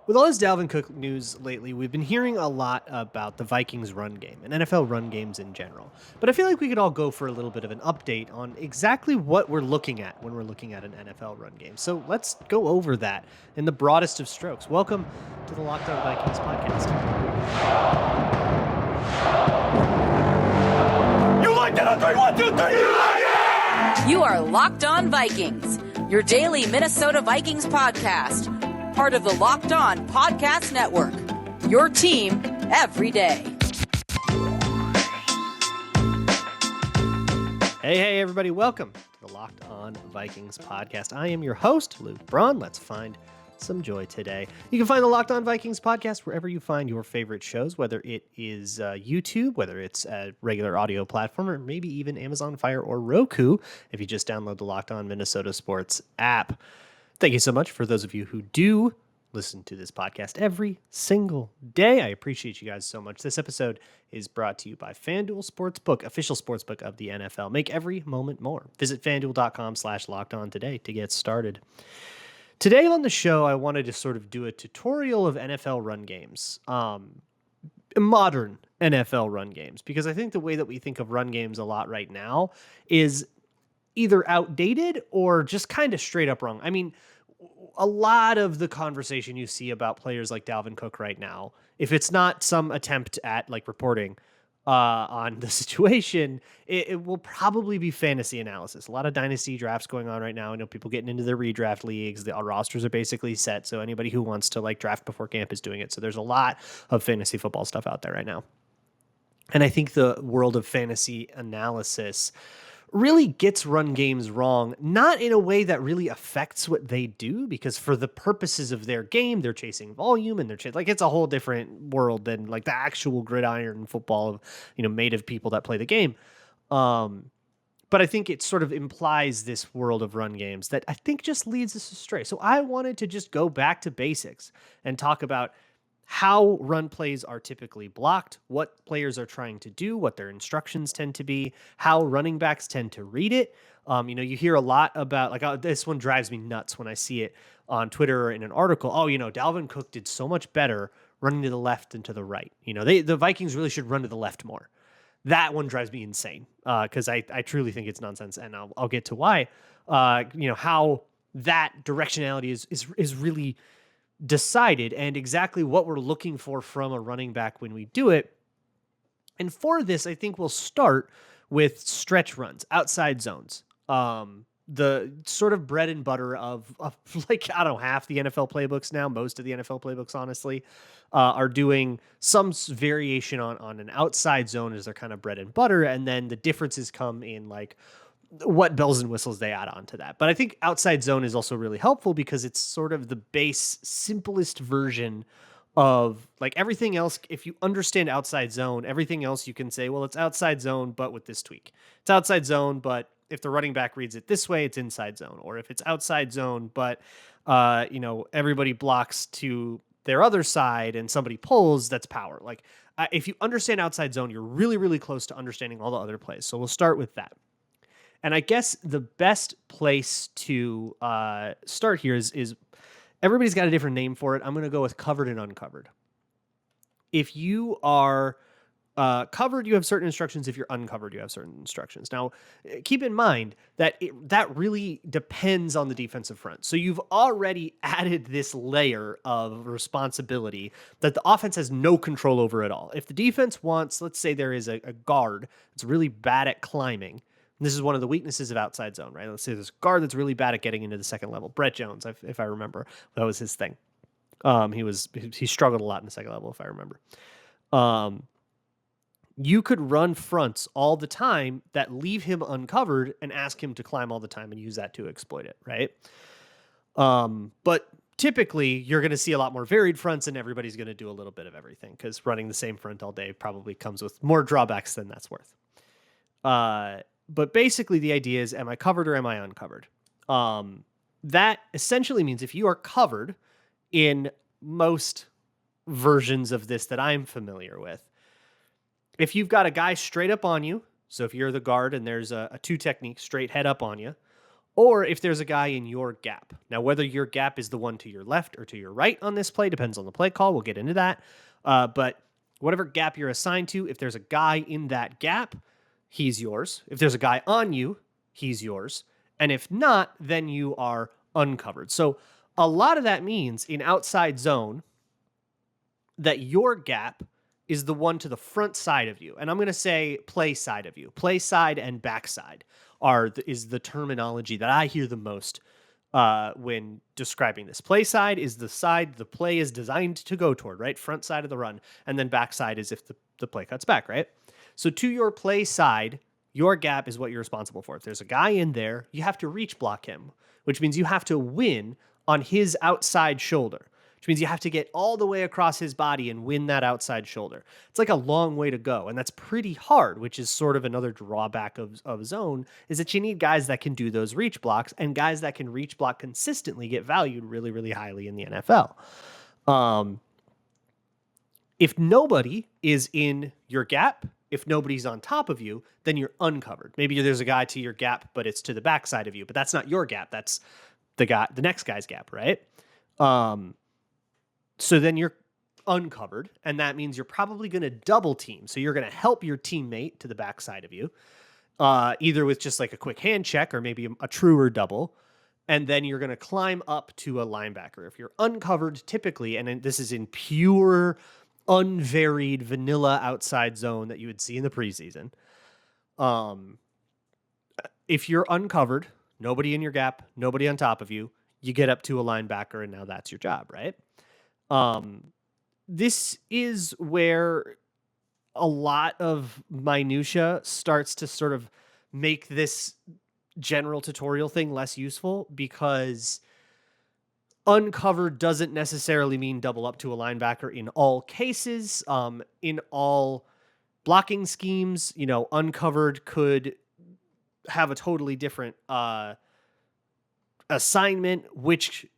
With all this Dalvin Cook news lately, we've been hearing a lot about the Vikings run game and NFL run games in general. But I feel like we could all go for a little bit of an update on exactly what we're looking at when we're looking at an NFL run game. So let's go over that in the broadest of strokes. Welcome to the Locked On Vikings podcast. You like that on 3, 1, 2, 3, you like it! You are Locked On Vikings, your daily Minnesota Vikings podcast. Part of the Locked On Podcast Network, your team every day. Hey, everybody. Welcome to the Locked On Vikings podcast. I am your host, Luke Braun. Let's find some joy today. You can find the Locked On Vikings podcast wherever you find your favorite shows, whether it is YouTube, whether it's a regular audio platform, or maybe even Amazon Fire or Roku if you just download the Locked On Minnesota Sports app. Thank you so much for those of you who do listen to this podcast every single day. I appreciate you guys so much. This episode is brought to you by FanDuel Sportsbook, official sportsbook of the NFL. Make every moment more. Visit FanDuel.com/lockedon today to get started. Today on the show, I wanted to sort of do a tutorial of NFL run games, modern NFL run games, because I think the way that we think of run games a lot right now is either outdated or just kind of straight up wrong. I mean, a lot of the conversation you see about players like Dalvin Cook right now, if it's not some attempt at like reporting on the situation, it will probably be fantasy analysis. A lot of dynasty drafts going on right now. I know people getting into their redraft leagues. The rosters are basically set, so anybody who wants to like draft before camp is doing it. So there's a lot of fantasy football stuff out there right now. And I think the world of fantasy analysis really gets run games wrong, not in a way that really affects what they do, because for the purposes of their game, they're chasing volume and like it's a whole different world than like the actual gridiron football of, made of people that play the game. But I think it sort of implies this world of run games that I think just leads us astray. So I wanted to just go back to basics and talk about how run plays are typically blocked, what players are trying to do, what their instructions tend to be, how running backs tend to read it. You hear a lot about, like, this one drives me nuts when I see it on Twitter or in an article. Dalvin Cook did so much better running to the left than to the right. The Vikings really should run to the left more. That one drives me insane because I truly think it's nonsense, and I'll get to why. How that directionality is really decided and exactly what we're looking for from a running back when we do it. And for this, I think we'll start with stretch runs, outside zones. The sort of bread and butter of like, I don't know, half the NFL playbooks now, most of the NFL playbooks, honestly, are doing some variation on an outside zone as their kind of bread and butter. And then the differences come in like what bells and whistles they add on to that. But I think outside zone is also really helpful because it's sort of the base, simplest version of like everything else. If you understand outside zone, everything else you can say, well, it's outside zone, but with this tweak. It's outside zone, but if the running back reads it this way, it's inside zone. Or if it's outside zone, but everybody blocks to their other side and somebody pulls, that's power. Like if you understand outside zone, you're really, really close to understanding all the other plays. So we'll start with that. And I guess the best place to start here is everybody's got a different name for it. I'm going to go with covered and uncovered. If you are covered, you have certain instructions. If you're uncovered, you have certain instructions. Now, keep in mind that that really depends on the defensive front. So you've already added this layer of responsibility that the offense has no control over at all. If the defense wants, let's say there is a guard that's really bad at climbing. This is one of the weaknesses of outside zone, right? Let's say there's a guard that's really bad at getting into the second level. Brett Jones, if I remember, that was his thing. He struggled a lot in the second level, if I remember. You could run fronts all the time that leave him uncovered and ask him to climb all the time and use that to exploit it, right? But typically, you're going to see a lot more varied fronts, and everybody's going to do a little bit of everything because running the same front all day probably comes with more drawbacks than that's worth. But basically the idea is, am I covered or am I uncovered? That essentially means if you are covered in most versions of this that I'm familiar with, if you've got a guy straight up on you, so if you're the guard and there's a two technique straight head up on you, or if there's a guy in your gap. Now, whether your gap is the one to your left or to your right on this play depends on the play call. We'll get into that. But whatever gap you're assigned to, if there's a guy in that gap, he's yours. If there's a guy on you, he's yours. And if not, then you are uncovered. So a lot of that means in outside zone that your gap is the one to the front side of you. And I'm going to say play side of you. Play side and backside is the terminology that I hear the most when describing this. Play side is the side the play is designed to go toward, right? Front side of the run. And then backside is if the play cuts back, right? So to your play side, your gap is what you're responsible for. If there's a guy in there, you have to reach block him, which means you have to win on his outside shoulder, which means you have to get all the way across his body and win that outside shoulder. It's like a long way to go, and that's pretty hard, which is sort of another drawback of zone, is that you need guys that can do those reach blocks, and guys that can reach block consistently get valued really, really highly in the NFL. If nobody is in your gap, if nobody's on top of you, then you're uncovered. Maybe there's a guy to your gap, but it's to the backside of you, but that's not your gap. That's the next guy's gap, right? So then you're uncovered, and that means you're probably going to double team. So you're going to help your teammate to the backside of you, either with just like a quick hand check or maybe a truer double. And then you're going to climb up to a linebacker. If you're uncovered, typically, and this is in pure, unvaried vanilla outside zone that you would see in the preseason. If you're uncovered, nobody in your gap, nobody on top of you, you get up to a linebacker, and now that's your job, right? This is where a lot of minutia starts to sort of make this general tutorial thing less useful, because uncovered doesn't necessarily mean double up to a linebacker in all cases. In all blocking schemes, uncovered could have a totally different assignment,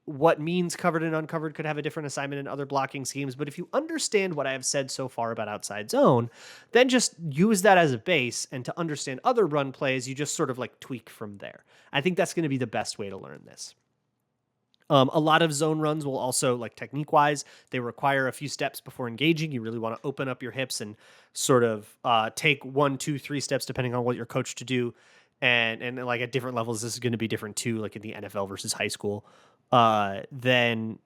what means covered and uncovered could have a different assignment in other blocking schemes. But if you understand what I have said so far about outside zone, then just use that as a base, and to understand other run plays, you just sort of like tweak from there. I think that's going to be the best way to learn this. A lot of zone runs will also, like technique-wise, they require a few steps before engaging. You really want to open up your hips and sort of take 1, 2, 3 steps, depending on what you're coached to do. And like at different levels, this is going to be different too, like in the NFL versus high school. Then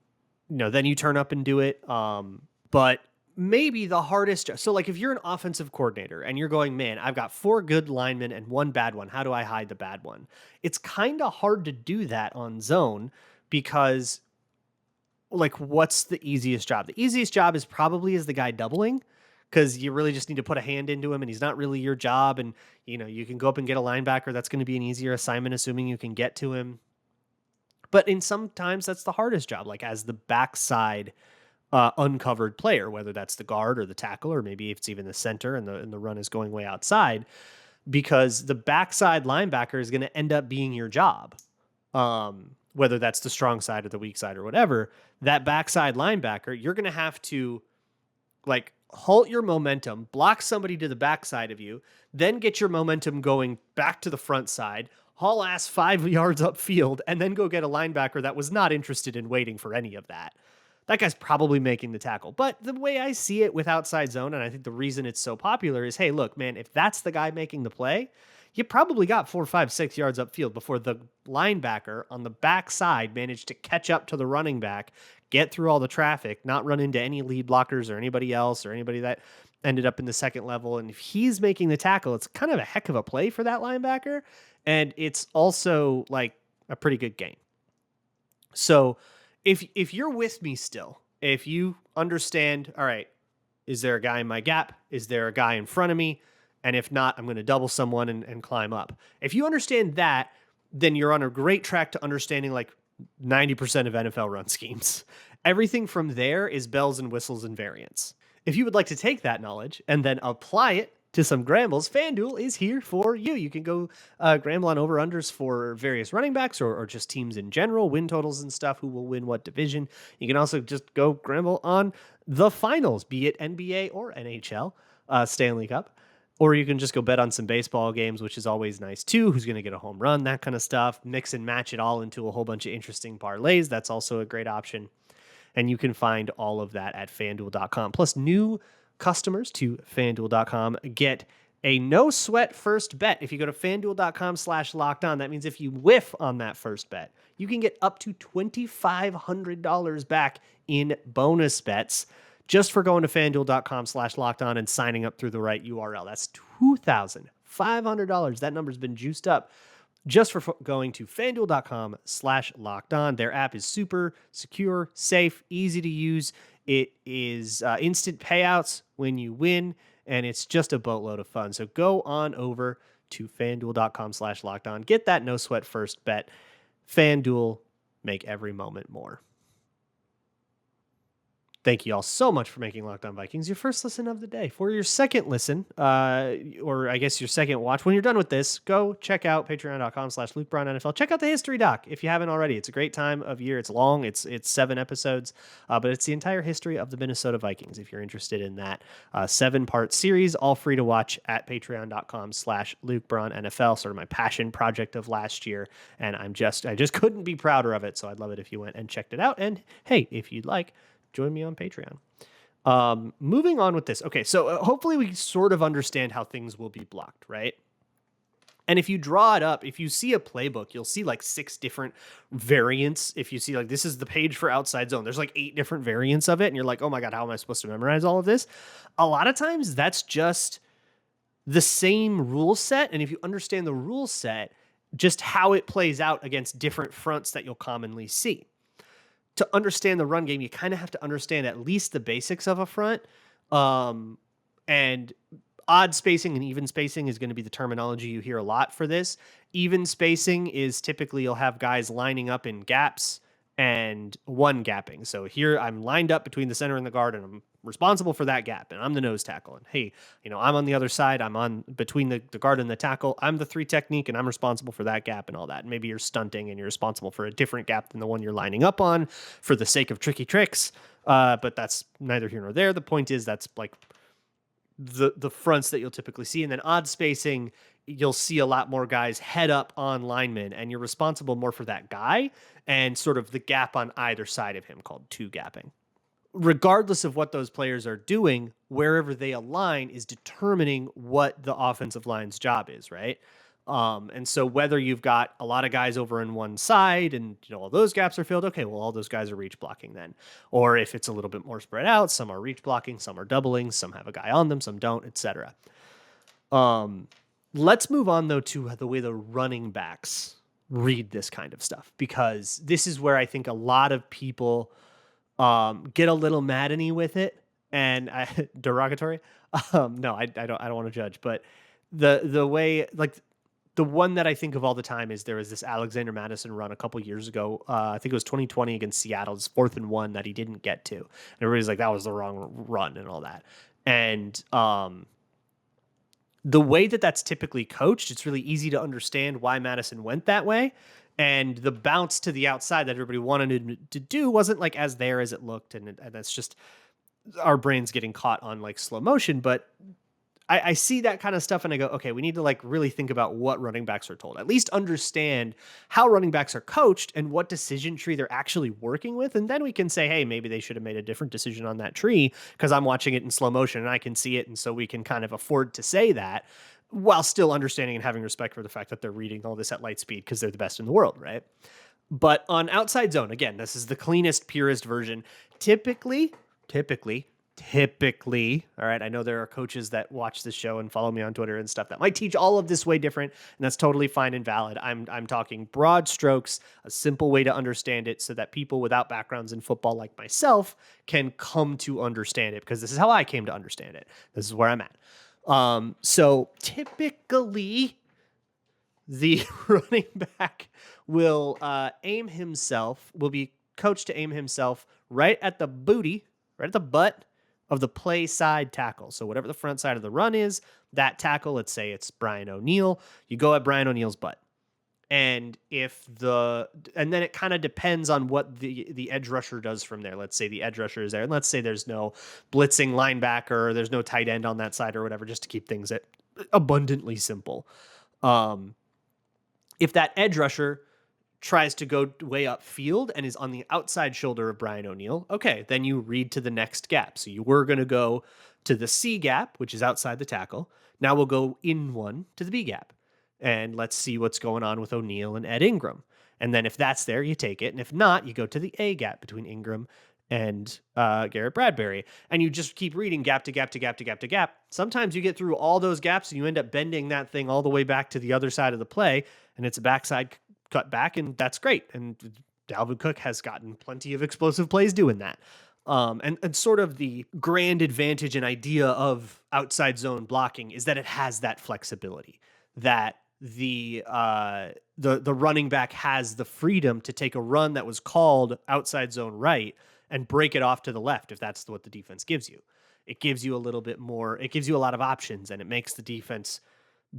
you turn up and do it. But maybe the hardest. So like if you're an offensive coordinator and you're going, man, I've got 4 good linemen and 1 bad one. How do I hide the bad one? It's kind of hard to do that on zone, because like, what's the easiest job? The easiest job is probably the guy doubling, because you really just need to put a hand into him, and he's not really your job. And, you can go up and get a linebacker. That's going to be an easier assignment, assuming you can get to him. But sometimes that's the hardest job, like as the backside uncovered player, whether that's the guard or the tackle, or maybe it's even the center and the run is going way outside, because the backside linebacker is going to end up being your job. Whether that's the strong side or the weak side or whatever, that backside linebacker, you're going to have to like halt your momentum, block somebody to the backside of you, then get your momentum going back to the front side, haul ass 5 yards upfield, and then go get a linebacker that was not interested in waiting for any of that. That guy's probably making the tackle. But the way I see it with outside zone, and I think the reason it's so popular is, hey, look, man, if that's the guy making the play, you probably got 4, 5, 6 yards upfield before the linebacker on the backside managed to catch up to the running back, get through all the traffic, not run into any lead blockers or anybody else or anybody that ended up in the second level. And if he's making the tackle, it's kind of a heck of a play for that linebacker. And it's also like a pretty good game. So if you're with me still, if you understand, all right, is there a guy in my gap? Is there a guy in front of me? And if not, I'm going to double someone and climb up. If you understand that, then you're on a great track to understanding like 90% of NFL run schemes. Everything from there is bells and whistles and variants. If you would like to take that knowledge and then apply it to some Grambles, FanDuel is here for you. You can go Gramble on over-unders for various running backs or just teams in general, win totals and stuff, who will win what division. You can also just go Gramble on the finals, be it NBA or NHL, Stanley Cup, Or you can just go bet on some baseball games, which is always nice too. Who's going to get a home run, that kind of stuff. Mix and match it all into a whole bunch of interesting parlays. That's also a great option. And you can find all of that at FanDuel.com. Plus, new customers to FanDuel.com get a no sweat first bet. If you go to FanDuel.com/lockedon, that means if you whiff on that first bet, you can get up to $2,500 back in bonus bets just for going to FanDuel.com/lockedon and signing up through the right URL. That's $2,500. That number's been juiced up just for going to FanDuel.com/lockedon. Their app is super secure, safe, easy to use. It is instant payouts when you win, and it's just a boatload of fun. So go on over to FanDuel.com/lockedon. Get that no sweat first bet. FanDuel, make every moment more. Thank you all so much for making Locked On Vikings your first listen of the day. For your second listen, or I guess your second watch, when you're done with this, go check out patreon.com/LukeBraunNFL. Check out the history doc if you haven't already. It's a great time of year. It's long. It's 7 episodes, but it's the entire history of the Minnesota Vikings. If you're interested in that 7-part series, all free to watch at patreon.com/LukeBraunNFL. Sort of my passion project of last year, and I just couldn't be prouder of it. So I'd love it if you went and checked it out. And hey, if you'd like, join me on Patreon. Moving on with this. Okay, so hopefully we sort of understand how things will be blocked, right? And if you draw it up, if you see a playbook, you'll see like 6 different variants. If you see like, this is the page for outside zone, there's like 8 different variants of it. And you're like, oh my God, how am I supposed to memorize all of this? A lot of times that's just the same rule set. And if you understand the rule set, just how it plays out against different fronts that you'll commonly see. To understand the run game, you kind of have to understand at least the basics of a front. And odd spacing and even spacing is going to be the terminology you hear a lot for this. Even spacing is typically you'll have guys lining up in gaps and one gapping. So here I'm lined up between the center and the guard, and I'm responsible for that gap, and I'm the nose tackle. And hey, I'm on the other side. I'm on between the guard and the tackle. I'm the 3 technique, and I'm responsible for that gap and all that. And maybe you're stunting and you're responsible for a different gap than the one you're lining up on for the sake of tricky tricks. But that's neither here nor there. The point is that's like the fronts that you'll typically see. And then odd spacing, you'll see a lot more guys head up on linemen, and you're responsible more for that guy and sort of the gap on either side of him, called 2 gapping. Regardless of what those players are doing, wherever they align is determining what the offensive line's job is, right? And so whether you've got a lot of guys over in one side and all those gaps are filled, okay, well, all those guys are reach blocking then. Or if it's a little bit more spread out, some are reach blocking, some are doubling, some have a guy on them, some don't, etc. Let's move on though to the way the running backs read this kind of stuff, because this is where I think a lot of people get a little Madden-y with it, and derogatory. No, I don't want to judge, but the way, like, the one that I think of all the time is there was this Alexander Madison run a couple years ago. I think it was 2020 against Seattle. It's 4th and 1 that he didn't get to. And everybody's like, that was the wrong run and all that. And the way that that's typically coached, it's really easy to understand why Madison went that way. And the bounce to the outside that everybody wanted to do wasn't like as there as it looked. And that's just our brains getting caught on like slow motion. But I see that kind of stuff and I go, okay, we need to like really think about what running backs are told. At least understand how running backs are coached and what decision tree they're actually working with. And then we can say, hey, maybe they should have made a different decision on that tree because I'm watching it in slow motion and I can see it. And so we can kind of afford to say that, while still understanding and having respect for the fact that they're reading all this at light speed because they're the best in the world, right? But on outside zone, again, this is the cleanest, purest version. Typically, all right, I know there are coaches that watch this show and follow me on Twitter and stuff that might teach all of this way different, and that's totally fine and valid. I'm talking broad strokes, a simple way to understand it so that people without backgrounds in football like myself can come to understand it, because this is how I came to understand it. This is where I'm at. So typically the running back will be coached to aim himself right at the booty, right at the butt of the play side tackle. So whatever the front side of the run is, that tackle, let's say it's Brian O'Neill, you go at Brian O'Neill's butt. And then it kind of depends on what the edge rusher does from there. Let's say the edge rusher is there, and let's say there's no blitzing linebacker, or there's no tight end on that side or whatever, just to keep things at abundantly simple. If that edge rusher tries to go way upfield and is on the outside shoulder of Brian O'Neill, okay, then you read to the next gap. So you were going to go to the C gap, which is outside the tackle. Now we'll go in one to the B gap. And let's see what's going on with O'Neill and Ed Ingram. And then if that's there, you take it. And if not, you go to the A gap between Ingram and Garrett Bradbury. And you just keep reading gap to gap to gap to gap to gap. Sometimes you get through all those gaps and you end up bending that thing all the way back to the other side of the play. And it's a backside cut back, and that's great. And Dalvin Cook has gotten plenty of explosive plays doing that. And sort of the grand advantage and idea of outside zone blocking is that it has that flexibility, that the running back has the freedom to take a run that was called outside zone right and break it off to the left if that's what the defense gives you. It gives you a little bit more, it gives you a lot of options, and it makes the defense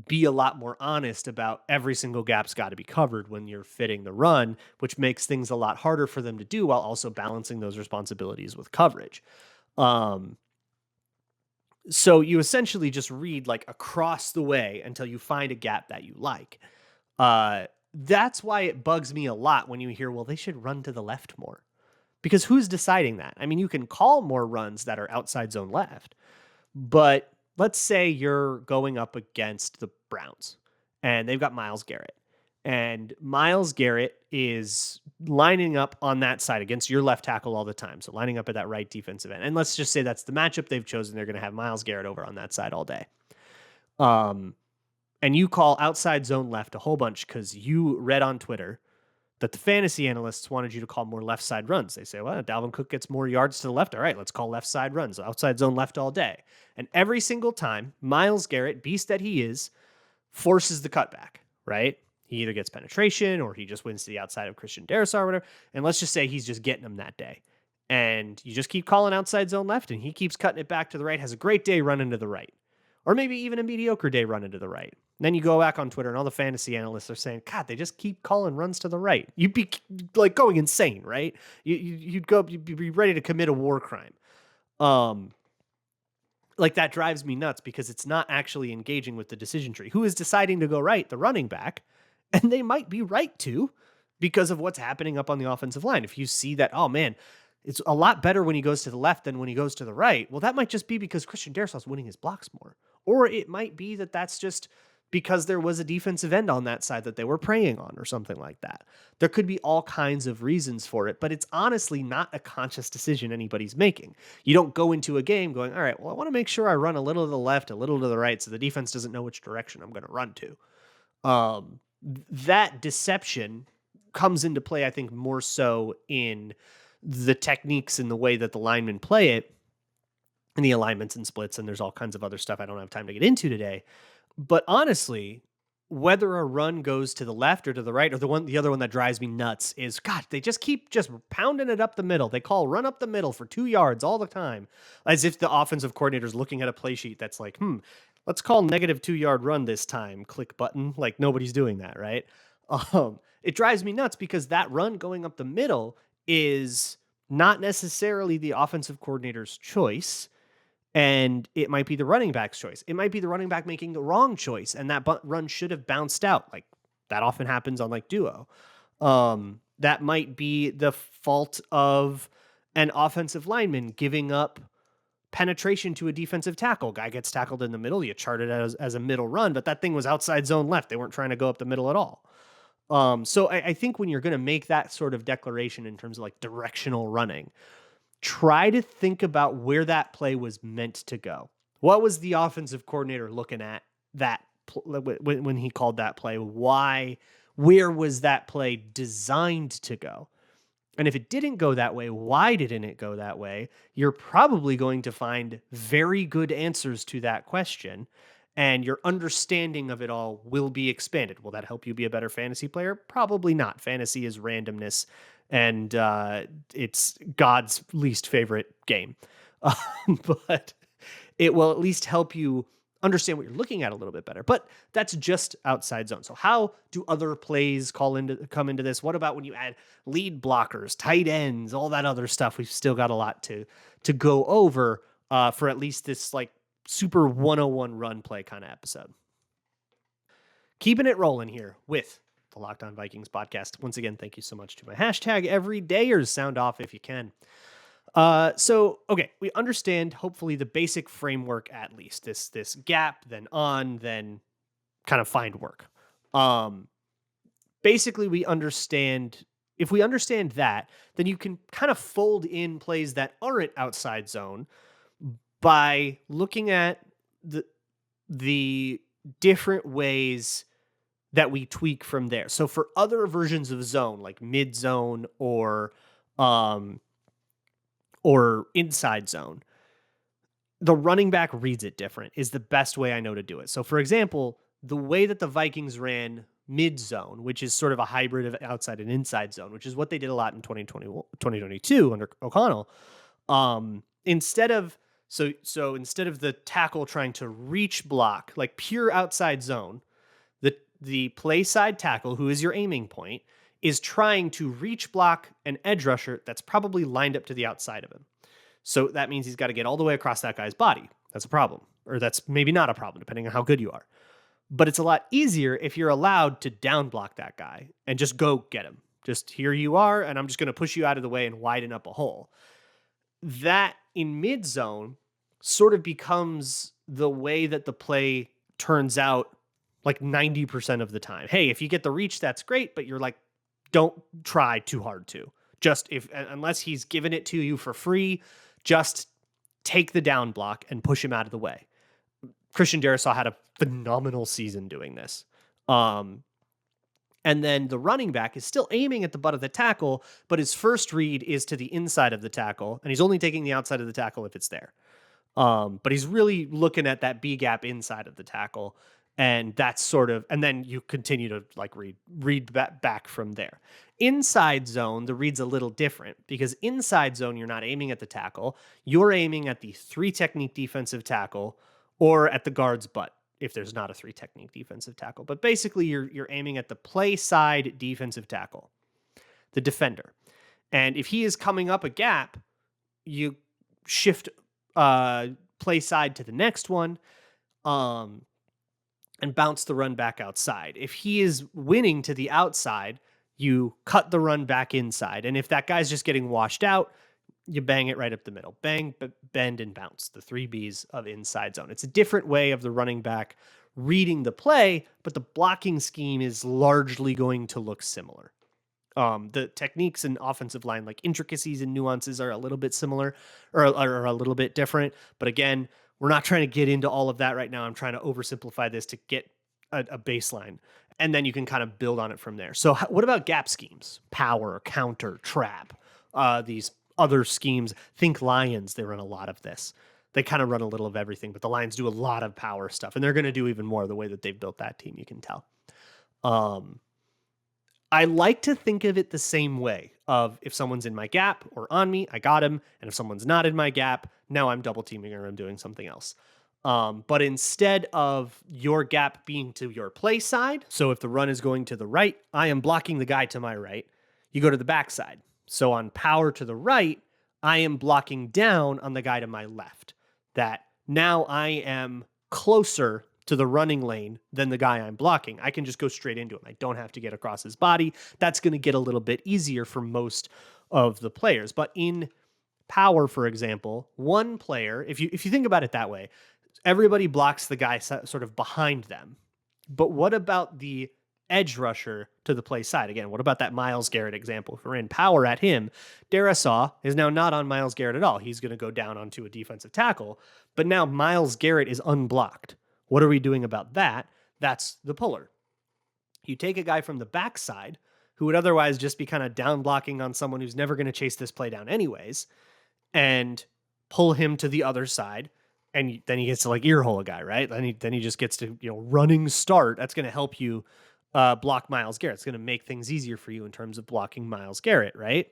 be a lot more honest about every single gap's got to be covered when you're fitting the run, which makes things a lot harder for them to do while also balancing those responsibilities with coverage. So you essentially just read like across the way until you find a gap that you like. That's why it bugs me a lot when you hear, well, they should run to the left more. Because who's deciding that? I mean, you can call more runs that are outside zone left, but let's say you're going up against the Browns and they've got Myles Garrett, and Myles Garrett is lining up on that side against your left tackle all the time. So lining up at that right defensive end. And let's just say that's the matchup they've chosen. They're going to have Myles Garrett over on that side all day. And you call outside zone left a whole bunch because you read on Twitter that the fantasy analysts wanted you to call more left side runs. They say, well, Dalvin Cook gets more yards to the left. All right, let's call left side runs, outside zone left all day. And every single time, Myles Garrett, beast that he is, forces the cutback, right? He either gets penetration or he just wins to the outside of Christian Darrisaw or whatever. And let's just say he's just getting them that day. And you just keep calling outside zone left and he keeps cutting it back to the right, has a great day running to the right. Or maybe even a mediocre day running to the right. And then you go back on Twitter and all the fantasy analysts are saying, God, they just keep calling runs to the right. You'd be like going insane, right? You'd be ready to commit a war crime. Like that drives me nuts because it's not actually engaging with the decision tree. Who is deciding to go right? The running back. And they might be right to because of what's happening up on the offensive line. If you see that, oh man, it's a lot better when he goes to the left than when he goes to the right. Well, that might just be because Christian Darrisaw's winning his blocks more. Or it might be that that's just because there was a defensive end on that side that they were preying on or something like that. There could be all kinds of reasons for it, but it's honestly not a conscious decision anybody's making. You don't go into a game going, all right, well, I want to make sure I run a little to the left, a little to the right, so the defense doesn't know which direction I'm going to run to. That deception comes into play, I think, more so in the techniques and the way that the linemen play it and the alignments and splits. And there's all kinds of other stuff I don't have time to get into today. But honestly, whether a run goes to the left or to the right, or the other one that drives me nuts is, God, they just keep just pounding it up the middle. They call run up the middle for 2 yards all the time, as if the offensive coordinator's looking at a play sheet that's like, let's call negative 2 yard run this time. Click button. Like nobody's doing that, right? It drives me nuts because that run going up the middle is not necessarily the offensive coordinator's choice. And it might be the running back's choice. It might be the running back making the wrong choice. And that run should have bounced out. Like that often happens on like duo. That might be the fault of an offensive lineman giving up penetration to a defensive tackle. Guy gets tackled in the middle. You chart it as a middle run, but that thing was outside zone left. They weren't trying to go up the middle at all. So I think when you're going to make that sort of declaration in terms of like directional running, try to think about where that play was meant to go. What was the offensive coordinator looking at that when he called that play? Why? Where was that play designed to go? And if it didn't go that way, why didn't it go that way? You're probably going to find very good answers to that question, and your understanding of it all will be expanded. Will that help you be a better fantasy player? Probably not. Fantasy is randomness, and it's God's least favorite game. But it will at least help you understand what you're looking at a little bit better. But that's just outside zone. So how do other plays come into this? What about when you add lead blockers, tight ends, all that other stuff? We've still got a lot to go over for at least this like super 101 run play kind of episode. Keeping it rolling here with the Locked On Vikings podcast. Once again, thank you so much to my hashtag everydayers. Sound off if you can. Okay, we understand hopefully the basic framework at least. This gap, then on, then kind of find work. Basically, we understand. If we understand that, then you can kind of fold in plays that aren't outside zone by looking at the different ways that we tweak from there. So for other versions of zone, like mid zone or inside zone, the running back reads it different is the best way I know to do it. So for example, the way that the Vikings ran mid zone, which is sort of a hybrid of outside and inside zone, which is what they did a lot in 2022 under O'Connell. Instead of the tackle trying to reach block, like pure outside zone, the play side tackle, who is your aiming point, is trying to reach block an edge rusher that's probably lined up to the outside of him. So that means he's got to get all the way across that guy's body. That's a problem. Or that's maybe not a problem, depending on how good you are. But it's a lot easier if you're allowed to down block that guy and just go get him. Just here you are, and I'm just going to push you out of the way and widen up a hole. That in mid zone sort of becomes the way that the play turns out like 90% of the time. Hey, if you get the reach, that's great, but you're like, don't try too hard to. Just unless he's given it to you for free, just take the down block and push him out of the way. Christian Darrisaw had a phenomenal season doing this. And then the running back is still aiming at the butt of the tackle, but his first read is to the inside of the tackle, and he's only taking the outside of the tackle if it's there. But he's really looking at that B gap inside of the tackle. And that's sort of, and then you continue to like read back from there. Inside zone, the read's a little different because inside zone, you're not aiming at the tackle. You're aiming at the 3-technique defensive tackle or at the guard's butt if there's not a 3-technique defensive tackle. But basically, you're aiming at the play side defensive tackle, the defender. And if he is coming up a gap, you shift play side to the next one. And bounce the run back outside. If he is winning to the outside, you cut the run back inside. And if that guy's just getting washed out, you bang it right up the middle. Bang, bend, and bounce. The 3 Bs of inside zone. It's a different way of the running back reading the play, but the blocking scheme is largely going to look similar. The techniques and offensive line, like intricacies and nuances, are a little bit similar or are a little bit different. But again, we're not trying to get into all of that right now. I'm trying to oversimplify this to get a baseline, and then you can kind of build on it from there. So what about gap schemes? Power, counter, trap, these other schemes. Think Lions, they run a lot of this. They kind of run a little of everything, but the Lions do a lot of power stuff, and they're going to do even more the way that they've built that team, you can tell. I like to think of it the same way of if someone's in my gap or on me, I got him. And if someone's not in my gap, now I'm double teaming or I'm doing something else. But instead of your gap being to your play side, so if the run is going to the right, I am blocking the guy to my right, you go to the backside. So on power to the right, I am blocking down on the guy to my left. That now I am closer to the running lane than the guy I'm blocking. I can just go straight into him. I don't have to get across his body. That's going to get a little bit easier for most of the players. But in power, for example, one player, if you think about it that way, everybody blocks the guy sort of behind them. But what about the edge rusher to the play side? Again, what about that Myles Garrett example? If we're in power at him, Darrisaw is now not on Myles Garrett at all. He's going to go down onto a defensive tackle. But now Myles Garrett is unblocked. What are we doing about that? That's the puller. You take a guy from the backside who would otherwise just be kind of down blocking on someone who's never going to chase this play down anyways, and pull him to the other side. And then he gets to like earhole a guy, right? Then he just gets to, running start. That's going to help you block Myles Garrett. It's going to make things easier for you in terms of blocking Myles Garrett, right?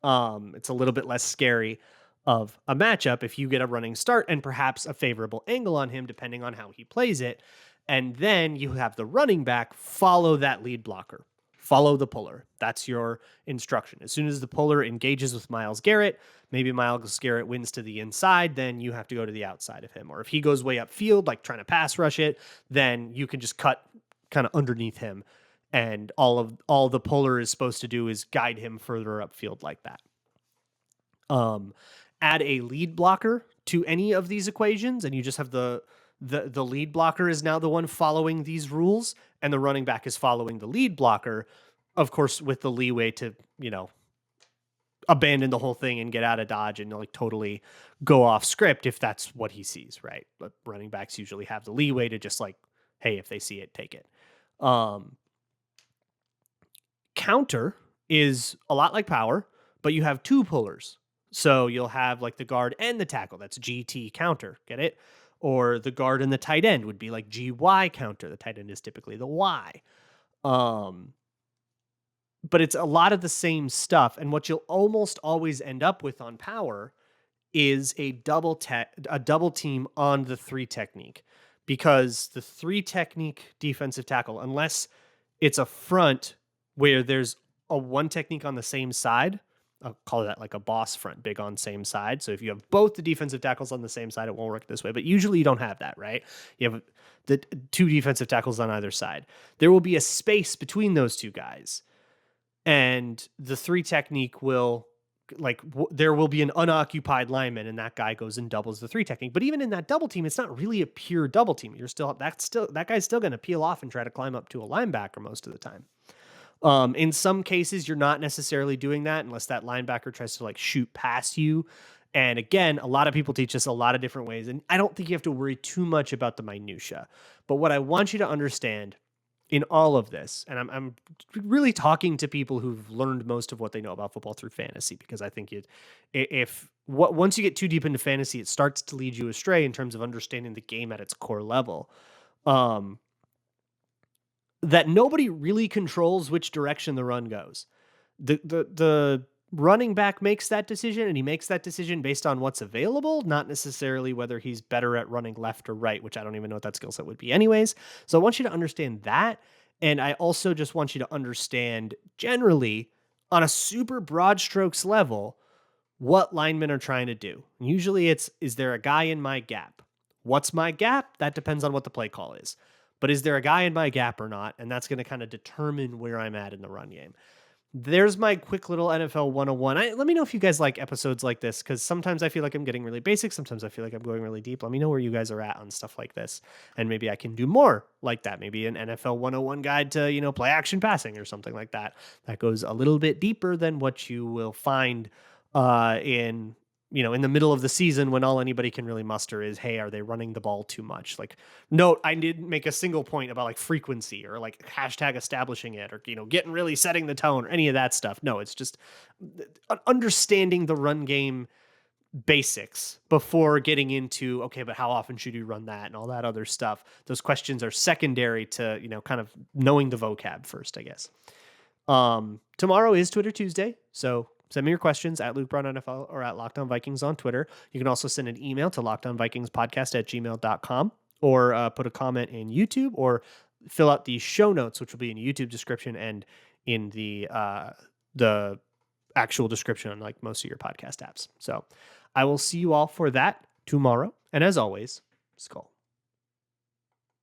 It's a little bit less scary of a matchup if you get a running start and perhaps a favorable angle on him, depending on how he plays it. And then you have the running back follow that lead blocker follow the puller. That's your instruction. As soon as the puller engages with Myles Garrett, maybe Myles Garrett wins to the inside, then you have to go to the outside of him. Or if he goes way upfield, like trying to pass rush it, then you can just cut kind of underneath him. And all the puller is supposed to do is guide him further upfield like that. Add a lead blocker to any of these equations, and you just have the lead blocker is now the one following these rules, and the running back is following the lead blocker, of course, with the leeway to, abandon the whole thing and get out of dodge and like totally go off script if that's what he sees, right? But running backs usually have the leeway to just like, hey, if they see it, take it. Counter is a lot like power, but you have two pullers. So you'll have like the guard and the tackle. That's GT counter. Get it? Or the guard and the tight end would be like GY counter. The tight end is typically the Y. But it's a lot of the same stuff. And what you'll almost always end up with on power is a double team on the 3 technique, because the 3 technique defensive tackle, unless it's a front where there's a 1 technique on the same side, I'll call that like a boss front, big on same side. So if you have both the defensive tackles on the same side, it won't work this way. But usually you don't have that, right? You have the 2 defensive tackles on either side. There will be a space between those 2 guys. And the 3 technique will, there will be an unoccupied lineman, and that guy goes and doubles the 3 technique. But even in that double team, it's not really a pure double team. That guy's still going to peel off and try to climb up to a linebacker most of the time. In some cases, you're not necessarily doing that unless that linebacker tries to like shoot past you. And again, a lot of people teach us a lot of different ways, and I don't think you have to worry too much about the minutia. But what I want you to understand in all of this, and I'm really talking to people who've learned most of what they know about football through fantasy, because I think once you get too deep into fantasy, it starts to lead you astray in terms of understanding the game at its core level. That nobody really controls which direction the run goes. The running back makes that decision, and he makes that decision based on what's available, not necessarily whether he's better at running left or right, which I don't even know what that skill set would be anyways. So I want you to understand that. And I also just want you to understand generally on a super broad strokes level, what linemen are trying to do. Usually is there a guy in my gap? What's my gap? That depends on what the play call is. But is there a guy in my gap or not? And that's going to kind of determine where I'm at in the run game. There's my quick little NFL 101. Let me know if you guys like episodes like this, because sometimes I feel like I'm getting really basic. Sometimes I feel like I'm going really deep. Let me know where you guys are at on stuff like this. And maybe I can do more like that. Maybe an NFL 101 guide to, play action passing or something like that. That goes a little bit deeper than what you will find in the middle of the season, when all anybody can really muster is, hey, are they running the ball too much? Like, note, I didn't make a single point about like frequency or like hashtag establishing it or, getting really setting the tone or any of that stuff. No, it's just understanding the run game basics before getting into, okay, but how often should you run that and all that other stuff. Those questions are secondary to, kind of knowing the vocab first, I guess. Tomorrow is Twitter Tuesday, so send me your questions at Luke Brown NFL or at Locked On Vikings on Twitter. You can also send an email to lockedonvikingspodcast@gmail.com or put a comment in YouTube or fill out the show notes, which will be in the YouTube description and in the actual description on like most of your podcast apps. So I will see you all for that tomorrow. And as always, Skull.